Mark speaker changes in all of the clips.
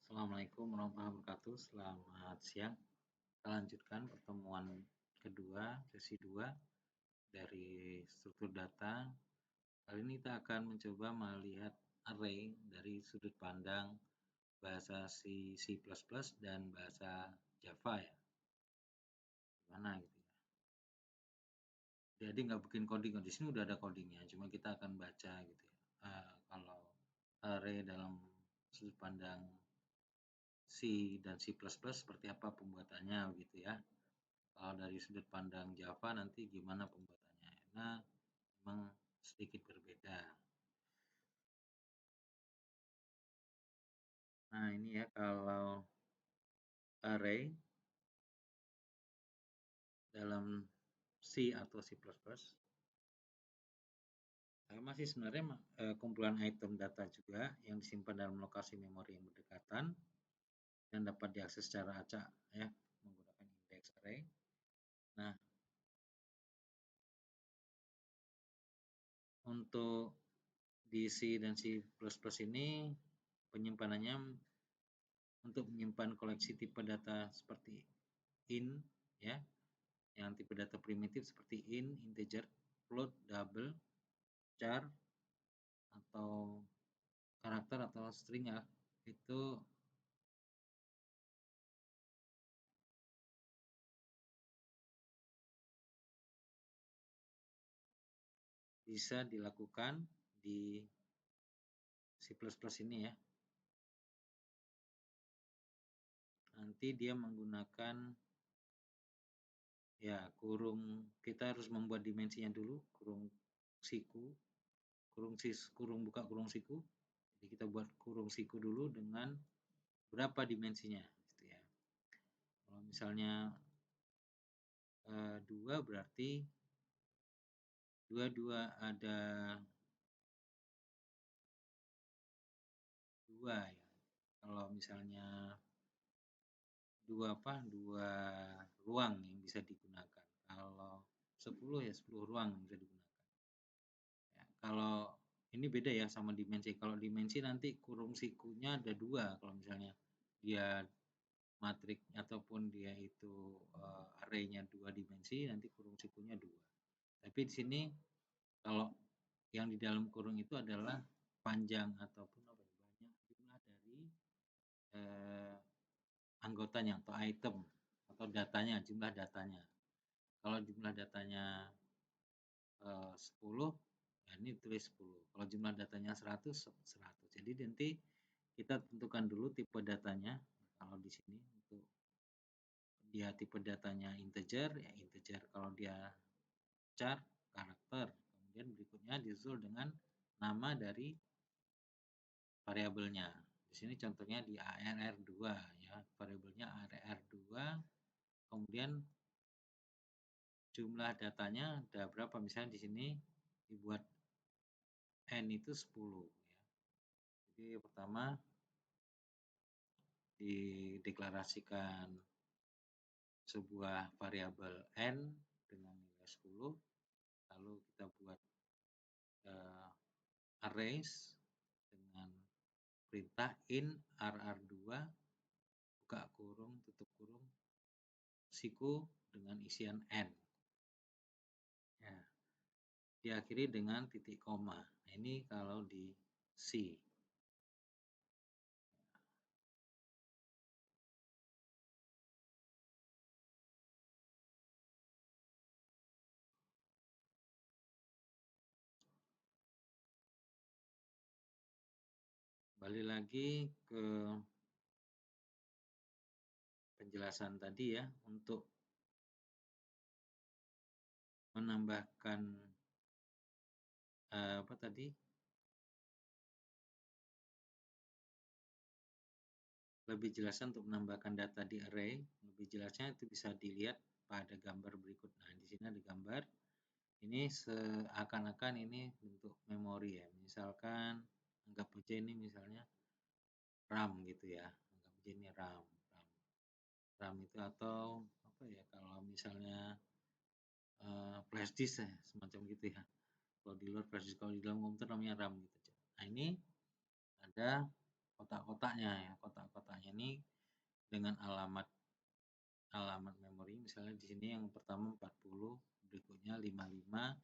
Speaker 1: Assalamualaikum warahmatullahi wabarakatuh. Selamat siang. Kita lanjutkan pertemuan kedua, sesi 2 dari struktur data. Kali ini kita akan mencoba melihat array dari sudut pandang bahasa C++ dan bahasa Java ya. Gimana gitu ya. Jadi nggak bikin coding, di sini udah ada codingnya, cuma kita akan baca gitu ya. Kalau array dalam sudut pandang C dan C++ seperti apa pembuatannya gitu ya. Kalau dari sudut pandang Java nanti gimana pembuatannya. Nah, memang sedikit berbeda. Nah, ini ya kalau array dalam C atau C++, masih sebenarnya kumpulan item data juga yang disimpan dalam lokasi memori yang berdekatan dan dapat diakses secara acak ya menggunakan index array. Nah, untuk di C dan C++ ini penyimpanannya untuk menyimpan koleksi tipe data seperti int ya, yang tipe data primitif seperti int, integer, float, double, char atau karakter atau string ya, itu bisa dilakukan di C++ ini ya. Nanti dia menggunakan ya kurung, kita harus membuat dimensinya dulu, kurung siku, kurung buka kurung siku. Jadi kita buat kurung siku dulu dengan berapa dimensinya gitu ya. Kalau misalnya 2 berarti 22 ada 2 ya. Kalau misalnya dua ruang yang bisa digunakan. Kalau 10 ya 10 ruang yang bisa digunakan. Ya, kalau ini beda ya sama dimensi. Kalau dimensi nanti kurung sikunya ada 2. Kalau misalnya dia matrik ataupun dia itu array-nya 2 dimensi, nanti kurung sikunya 2. Tapi di sini kalau yang di dalam kurung itu adalah panjang ataupun banyak jumlah dari anggotanya atau item atau datanya, jumlah datanya. Kalau jumlah datanya 10, ya ini tulis 10. Kalau jumlah datanya 100, 100. Jadi nanti kita tentukan dulu tipe datanya. Kalau di sini untuk dia tipe datanya integer, ya integer. Kalau dia char, karakter. Kemudian berikutnya disusul dengan nama dari variabelnya. Di sini contohnya di ARR2 ya, variabelnya ARR2. Kemudian jumlah datanya ada berapa? Misalnya di sini dibuat n itu 10 ya. Jadi pertama dideklarasikan sebuah variabel n dengan nilai 10, lalu kita buat arrays dengan perintah int rr2 buka kurung tutup kurung siku dengan isian n. Ya, diakhiri dengan titik koma. Nah, ini kalau di C. Balik lagi ke penjelasan tadi ya, untuk menambahkan apa tadi? Lebih jelasnya untuk menambahkan data di array, lebih jelasnya itu bisa dilihat pada gambar berikut. Nah, di sini ada gambar. Ini seakan-akan ini bentuk memori ya. Misalkan anggap aja ini misalnya RAM gitu ya. Anggap aja ini RAM. RAM itu atau apa ya, kalau misalnya flash disk ya, semacam gitu ya. Kalau di luar flash disk, kalau di dalam komputer namanya RAM gitu. Nah, ini ada kotak-kotaknya ya. Kotak-kotaknya ini dengan alamat memori, misalnya di sini yang pertama 40, berikutnya 55,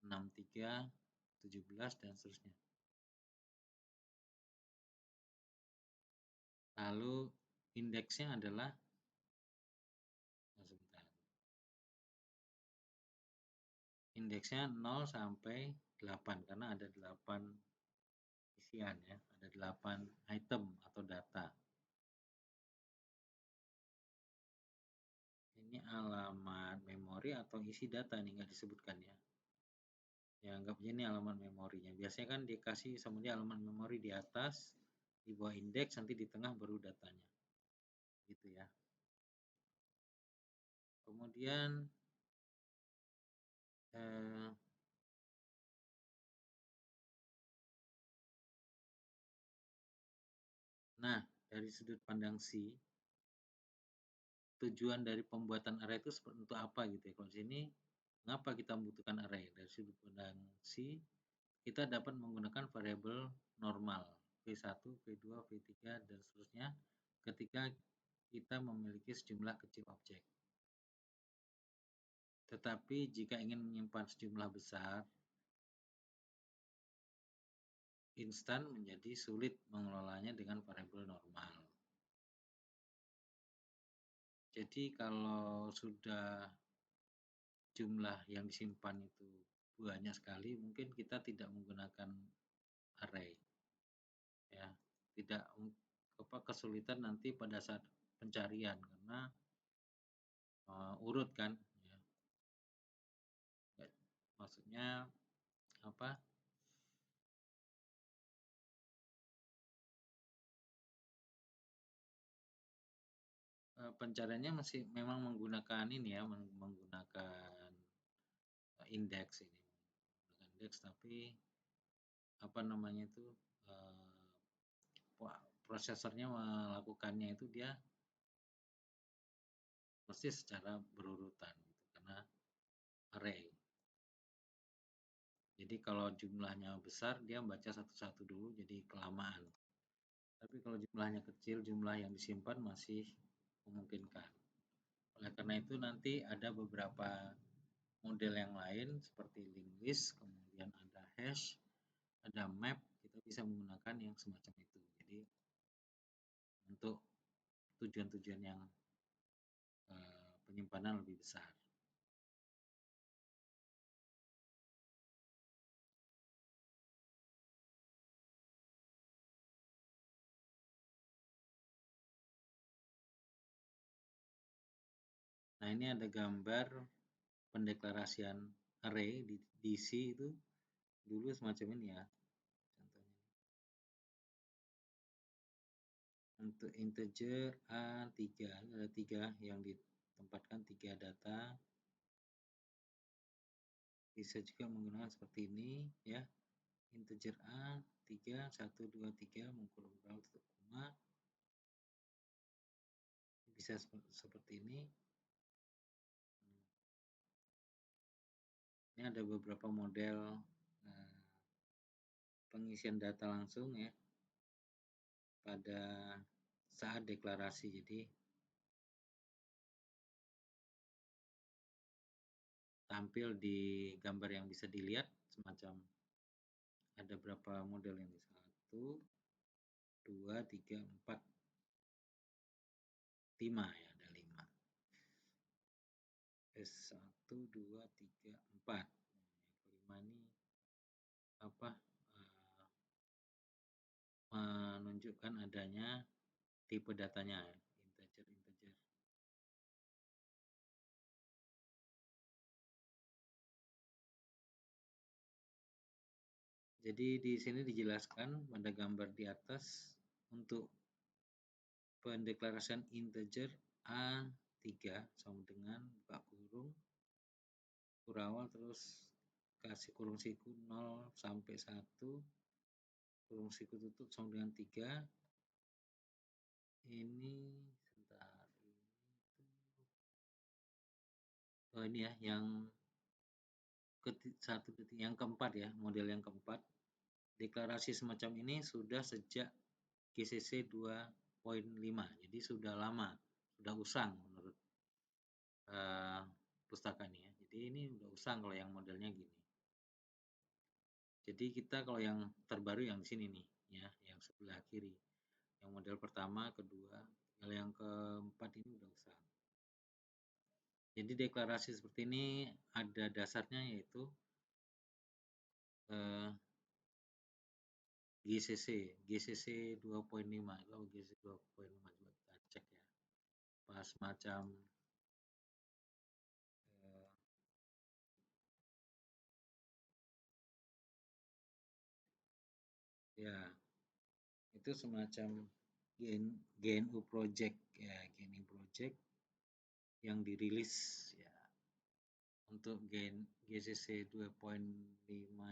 Speaker 1: 63, 17 dan seterusnya. Lalu indeksnya adalah sebentar. Indeksnya 0 sampai 8 karena ada 8 isian ya, ada 8 item atau data. Ini alamat memori atau isi data nih, nggak disebutkan ya. Ya anggapnya ini alamat memorinya. Biasanya kan dikasih sama dia alamat memori di atas, di bawah indeks, nanti di tengah baru datanya. Gitu ya. Kemudian nah, dari sudut pandang C, tujuan dari pembuatan array itu untuk apa gitu ya. Kalau di sini, mengapa kita membutuhkan array? Dari sudut pandang C, kita dapat menggunakan variabel normal V1, V2, V3, dan seterusnya ketika kita memiliki sejumlah kecil objek. Tetapi jika ingin menyimpan sejumlah besar, instan menjadi sulit mengelolanya dengan variabel normal. Jadi kalau sudah jumlah yang disimpan itu banyak sekali, mungkin kita tidak menggunakan array. Ya, tidak kesulitan nanti pada saat pencarian karena urut kan ya. Maksudnya apa? Pencariannya masih memang menggunakan ini ya, menggunakan indeks ini, menggunakan indeks, tapi apa namanya itu prosesornya melakukannya itu dia mesti secara berurutan gitu, karena array. Jadi kalau jumlahnya besar dia baca satu-satu dulu, jadi kelamaan. Tapi kalau jumlahnya kecil, jumlah yang disimpan masih memungkinkan. Oleh karena itu nanti ada beberapa model yang lain seperti linked list, kemudian ada hash, ada map, kita bisa menggunakan yang semacam itu. Jadi untuk tujuan-tujuan yang penyimpanan lebih besar. Nah, ini ada gambar pendeklarasian array di C itu dulu semacam ini ya. Contohnya. Untuk integer A3, ada 3 yang ditempatkan 3 data. Bisa juga menggunakan seperti ini ya. Integer A 3, 1, 2, 3, mengkurung tutup koma. Bisa seperti ini. Ini ada beberapa model pengisian data langsung ya pada saat deklarasi. Jadi tampil di gambar yang bisa dilihat semacam ada berapa model ini, 1, 2, 3, 4, 5 ya, ada 5. S1, 2, 3, 4. Yang kelima ini apa? Menunjukkan adanya tipe datanya ya, integer. Jadi di sini dijelaskan pada gambar di atas untuk pendeklarasian integer A3 sama dengan buka kurung awal terus kasih kurung siku 0 sampai 1 kurung siku tutup sama dengan 3. Ini sebentar, ini ya yang yang keempat ya, model yang keempat. Deklarasi semacam ini sudah sejak GCC 2.5. Jadi sudah lama, sudah usang menurut pustaka ini ya. Jadi ini udah usang kalau yang modelnya gini. Jadi kita kalau yang terbaru yang di sini nih ya, yang sebelah kiri. Yang model pertama, kedua, kalau yang keempat ini udah usang. Jadi deklarasi seperti ini ada dasarnya yaitu GCC 2.5. Kalau GCC 2.5 coba kita cek ya. Pas macam ya itu semacam GNU Project ya, GNU Project yang dirilis ya. Untuk GCC 2.5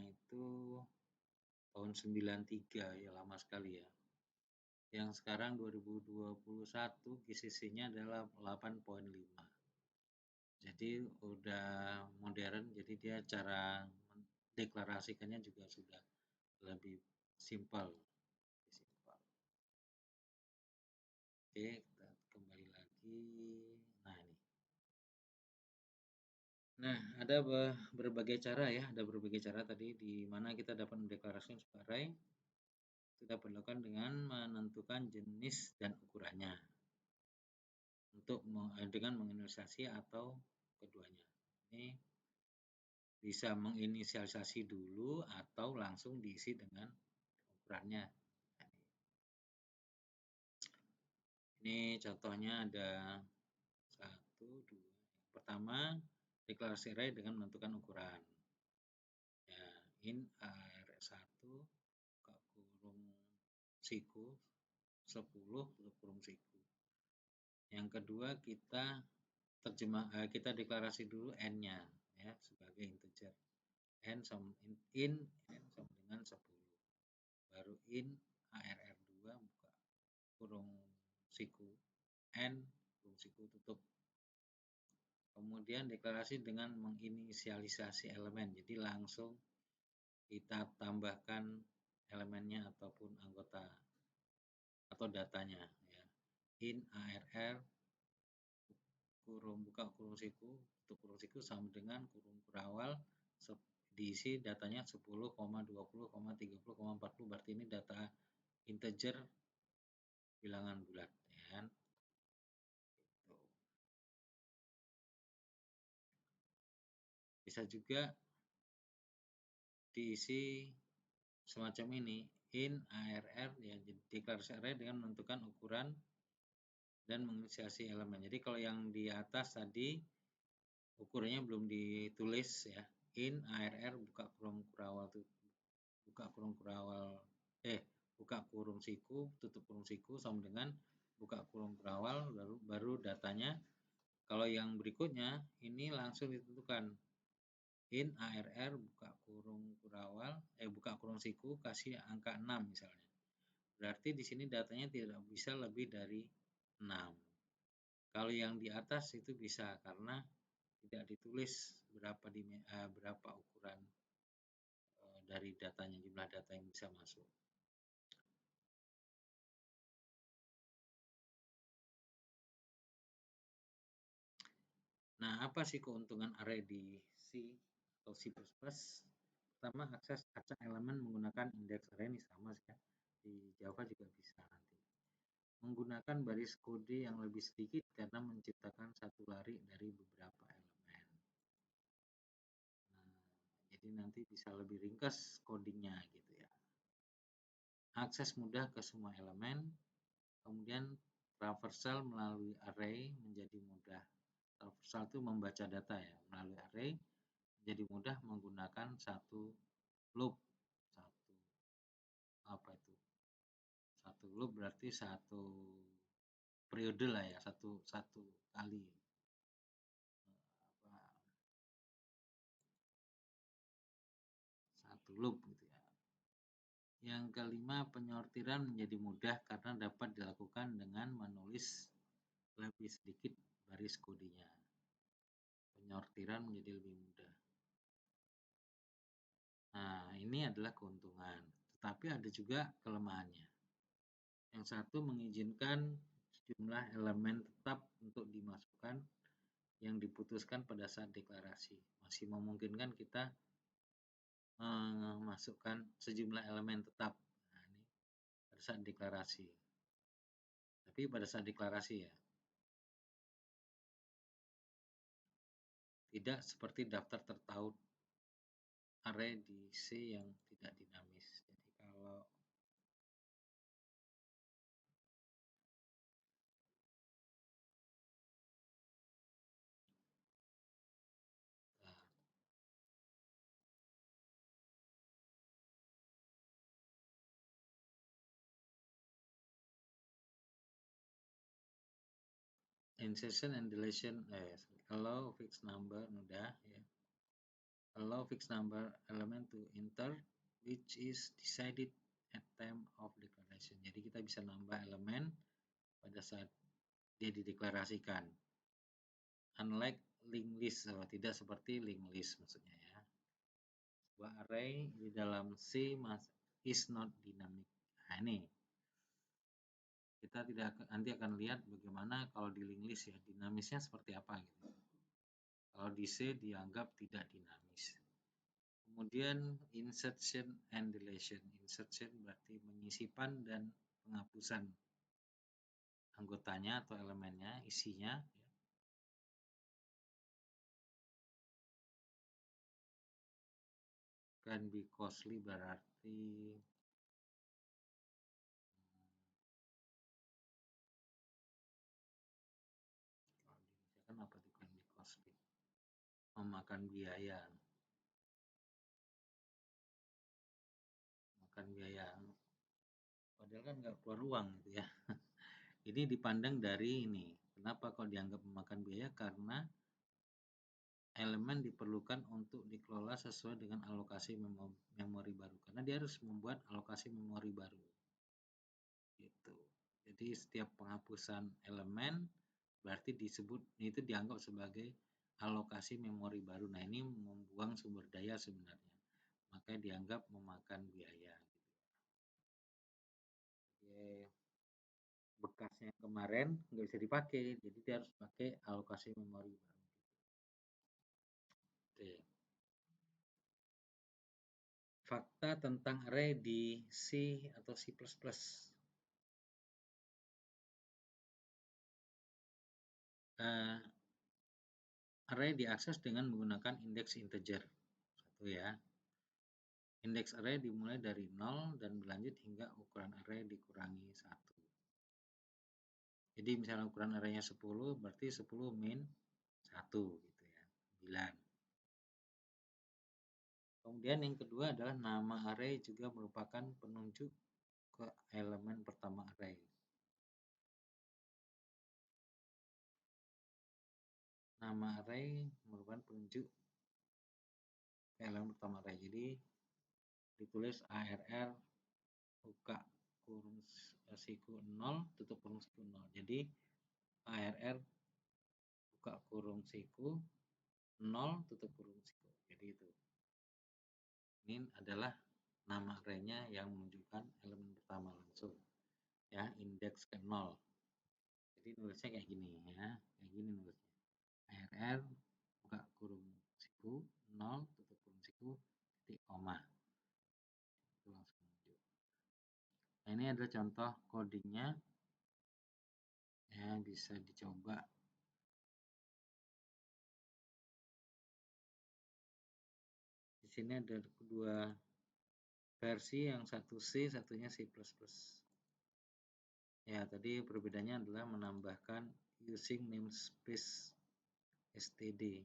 Speaker 1: itu tahun 93 ya, lama sekali ya. Yang sekarang 2021 GCC-nya adalah 8.5. Jadi udah modern, jadi dia cara mendeklarasikannya juga sudah lebih simpel. Oke, kita kembali lagi. Nah, ini. Nah, ada berbagai cara ya, ada berbagai cara tadi di mana kita dapat mendeklarasikan sebuah array. Itu dapat dilakukan dengan menentukan jenis dan ukurannya. Dengan menginisialisasi atau keduanya. Ini bisa menginisialisasi dulu atau langsung diisi dengan ukurannya. Ini contohnya ada 1, 2. Pertama, deklarasi array dengan menentukan ukuran. Ya, in AR1 buka kurung siku 10 tutup kurung siku. Yang kedua kita deklarasi dulu n-nya ya sebagai integer. N sama dengan 10. Baru in ARR2 buka kurung siku n kurung siku tutup. Kemudian deklarasi dengan menginisialisasi elemen. Jadi langsung kita tambahkan elemennya ataupun anggota atau datanya ya. In ARR buka kurung siku tutup kurung siku sama dengan kurung kurawal diisi datanya 10,20,30,40, berarti ini data integer bilangan bulat ya kan. Bisa juga diisi semacam ini, in ARR ya, deklarasi array dengan menentukan ukuran dan menginisiasi elemen. Jadi kalau yang di atas tadi ukurannya belum ditulis ya, in ARR buka kurung kurawal buka kurung siku tutup kurung siku sama dengan buka kurung kurawal baru datanya. Kalau yang berikutnya ini langsung ditentukan in ARR buka kurung kurawal buka kurung siku kasih angka 6 misalnya. Berarti di sini datanya tidak bisa lebih dari 6. Kalau yang di atas itu bisa karena tidak ditulis berapa ukuran dari datanya, jumlah data yang bisa masuk. Nah, apa sih keuntungan array di C atau C++? Pertama, akses acak elemen menggunakan indeks array ini sama sih ya. Di Java juga bisa nanti. Menggunakan baris kode yang lebih sedikit karena menciptakan satu lari dari beberapa elemen. Nah, jadi nanti bisa lebih ringkas codingnya gitu ya. Akses mudah ke semua elemen. Kemudian traversal melalui array menjadi mudah. Traversal itu membaca data ya melalui array menjadi mudah menggunakan satu loop. Satu loop berarti satu periode lah ya, satu kali satu loop gitu ya. Yang kelima, penyortiran menjadi mudah karena dapat dilakukan dengan menulis lebih sedikit baris kodenya. Penyortiran menjadi lebih mudah. Nah, ini adalah keuntungan, tetapi ada juga kelemahannya. Yang Yang satu mengizinkan sejumlah elemen tetap untuk dimasukkan yang diputuskan pada saat deklarasi. Masih memungkinkan kita memasukkan sejumlah elemen tetap. Nah, ini pada saat deklarasi. Tapi pada saat deklarasi ya. Tidak seperti daftar tertaut array di C yang tidak dinamis. Jadi kalau insertion and deletion allow fixed number udah ya. Allow fixed number element to enter which is decided at time of declaration. Jadi kita bisa nambah elemen pada saat dia dideklarasikan. Unlike linked list, tidak seperti linked list maksudnya ya. Sebuah array di dalam C is not dynamic. Nah ini kita nanti akan lihat bagaimana kalau di linked list ya, dinamisnya seperti apa gitu. Kalau di C dianggap tidak dinamis. Kemudian insertion and deletion. Insertion berarti menyisipan dan penghapusan anggotanya atau elemennya, isinya. Can be costly berarti kan apa itu can be costly? Memakan biaya. Padahal kan nggak keluar uang gitu ya. Ini dipandang dari ini. Kenapa kok dianggap memakan biaya? Karena elemen diperlukan untuk dikelola sesuai dengan alokasi memori baru. Karena dia harus membuat alokasi memori baru. Gitu. Jadi setiap penghapusan elemen berarti itu dianggap sebagai alokasi memori baru. Nah ini membuang sumber daya sebenarnya. Makanya dianggap memakan biaya. Bekasnya kemarin nggak bisa dipakai, jadi dia harus pakai alokasi memori baru. Oke. Fakta tentang array di C atau C++. Array diakses dengan menggunakan indeks integer. Satu ya. Indeks array dimulai dari 0 dan berlanjut hingga ukuran array dikurangi 1. Jadi misalnya ukuran arraynya 10, berarti 10 min 1 gitu ya. 9. Kemudian yang kedua adalah nama array juga merupakan penunjuk ke elemen pertama array. Nama array merupakan penunjuk ke elemen pertama array. Jadi ditulis ARR buka kurung siku 0 tutup kurung siku 0. Jadi ARR buka kurung siku 0 tutup kurung siku. Jadi itu. Ini adalah nama array-nya yang menunjukkan elemen pertama langsung. Ya, indeks ke 0. Jadi nulisnya kayak gini ya. Kayak gini nulisnya. ARR buka kurung siku 0 tutup kurung siku titik koma. Itu langsung muncul. Nah, ini adalah contoh codingnya. Ya, bisa dicoba. Di sini ada dua versi, yang satu C, satunya C++. Ya, tadi perbedaannya adalah menambahkan using namespace std.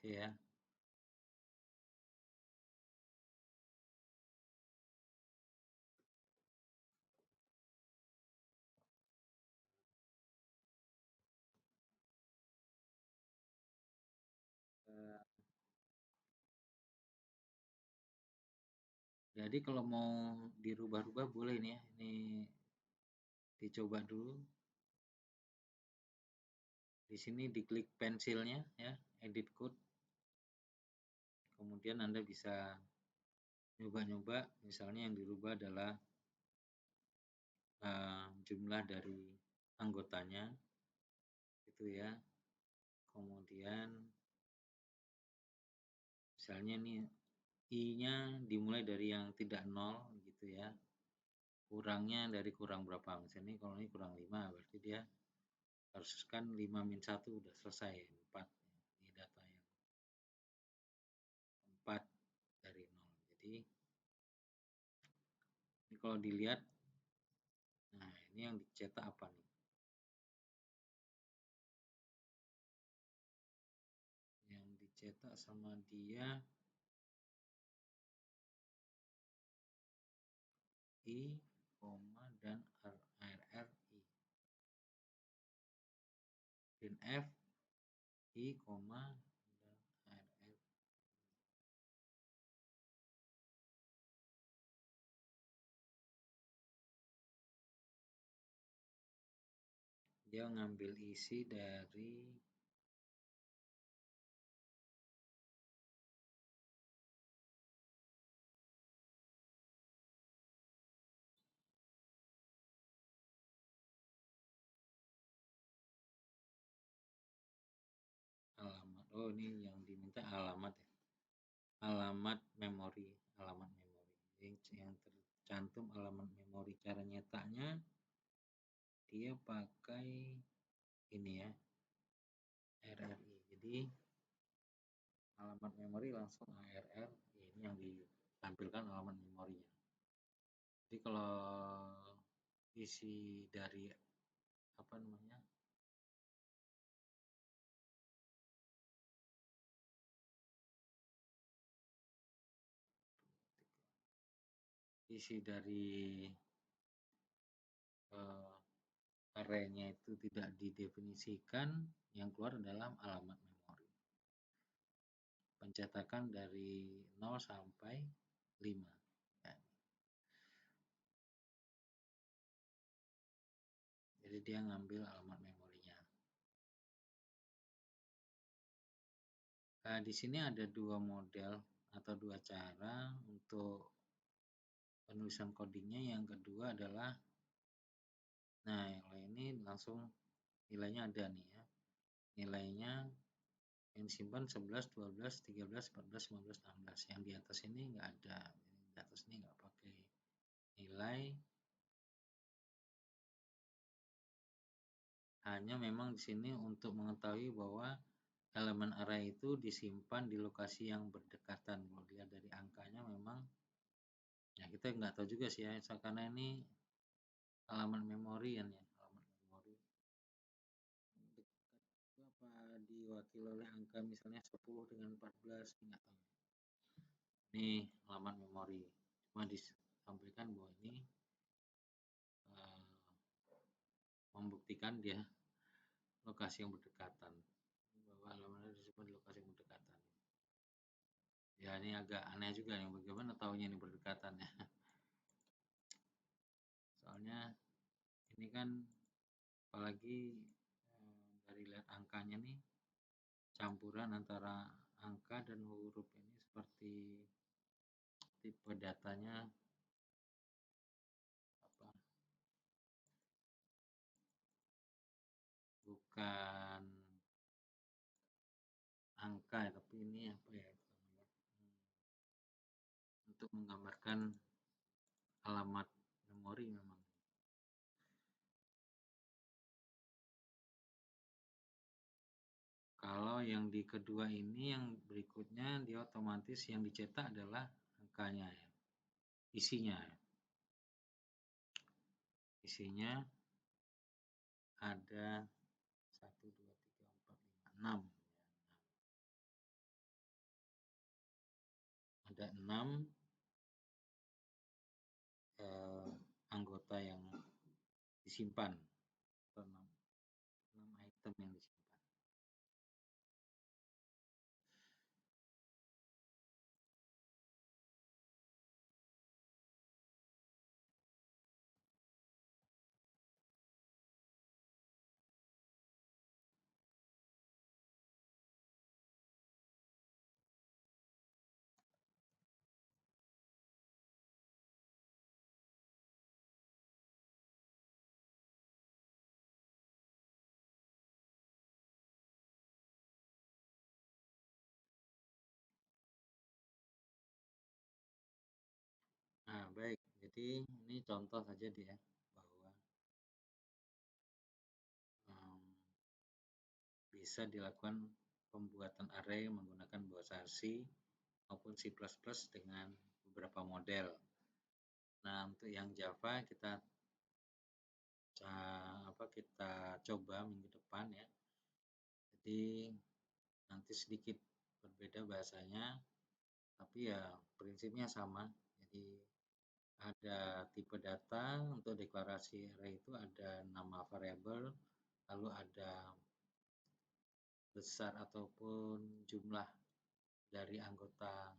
Speaker 1: Oke ya. Jadi kalau mau dirubah-rubah boleh nih ya. Ini dicoba dulu. Di sini diklik pensilnya ya, edit code. Kemudian Anda bisa nyoba-nyoba, misalnya yang dirubah adalah jumlah dari anggotanya itu ya. Kemudian misalnya nih I-nya dimulai dari yang tidak 0 gitu ya. Kurangnya dari kurang berapa? Misalnya kalau ini kurang 5, berarti dia harus kan 5 min 1 udah selesai 4. Ini data yang 4 dari 0. Jadi ini kalau dilihat, nah ini yang dicetak apa nih? Yang dicetak sama dia I, dan RRI. Dan F, I, dan RR. Dia ngambil isi dari alamat. Oh, ini yang diminta alamat ya. Alamat memori. Yang tercantum alamat memori. Cara nyetaknya dia pakai ini ya, RRI. Jadi alamat memori langsung ARR. Ini yang ditampilkan alamat memorinya. Jadi kalau isi dari apa namanya, isi dari arraynya itu tidak didefinisikan, yang keluar adalah alamat memori. Pencetakan dari 0 sampai 5. Ya. Jadi dia ngambil alamat memorinya. Nah, di sini ada dua model atau dua cara untuk penulisan codingnya. Yang kedua adalah, nah kalau ini langsung nilainya ada nih ya. Nilainya yang disimpan 11, 12, 13, 14, 15, 16. Yang di atas ini nggak ada. Di atas ini nggak pakai nilai. Hanya memang di sini untuk mengetahui bahwa elemen array itu disimpan di lokasi yang berdekatan. Kalau dilihat dari angkanya memang, ya kita nggak tahu juga sih ya, karena ini alamat memori kan ya, alamat memori. Dekat itu apa diwakili oleh angka misalnya 10 dengan 14, nggak tahu. Ini alamat memori. Cuma disampaikan bahwa ini membuktikan dia lokasi yang berdekatan, bahwa alamatnya disimpan di lokasi yang berdekatan. Ya ini agak aneh juga nih, bagaimana taunya ini berdekatan ya. Soalnya ini kan apalagi dari lihat angkanya nih, campuran antara angka dan huruf ini seperti tipe datanya apa, bukan angka tapi ini apa ya, untuk menggambarkan alamat memori memang. Kalau yang di kedua ini, yang berikutnya dia otomatis yang dicetak adalah angkanya ya, isinya ya. Isinya ada 1, 2, 3, 4, 5, 6. Ada 6 anggota yang disimpan, atau 6 item yang disimpan. Jadi ini contoh saja dia bahwa bisa dilakukan pembuatan array menggunakan bahasa C maupun C++ dengan beberapa model. Nah, untuk yang Java kita coba minggu depan ya. Jadi nanti sedikit berbeda bahasanya, tapi ya prinsipnya sama. Jadi ada tipe data, untuk deklarasi array itu ada nama variabel, lalu ada besar ataupun jumlah dari anggota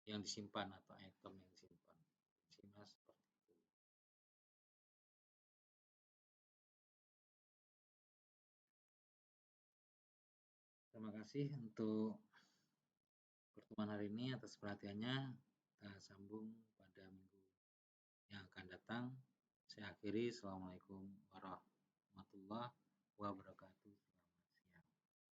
Speaker 1: yang disimpan atau item yang disimpan. Prinsipnya seperti itu. Terima kasih untuk pertemuan hari ini atas perhatiannya. Kita sambung pada minggu yang akan datang. Saya akhiri. Assalamualaikum warahmatullahi wabarakatuh.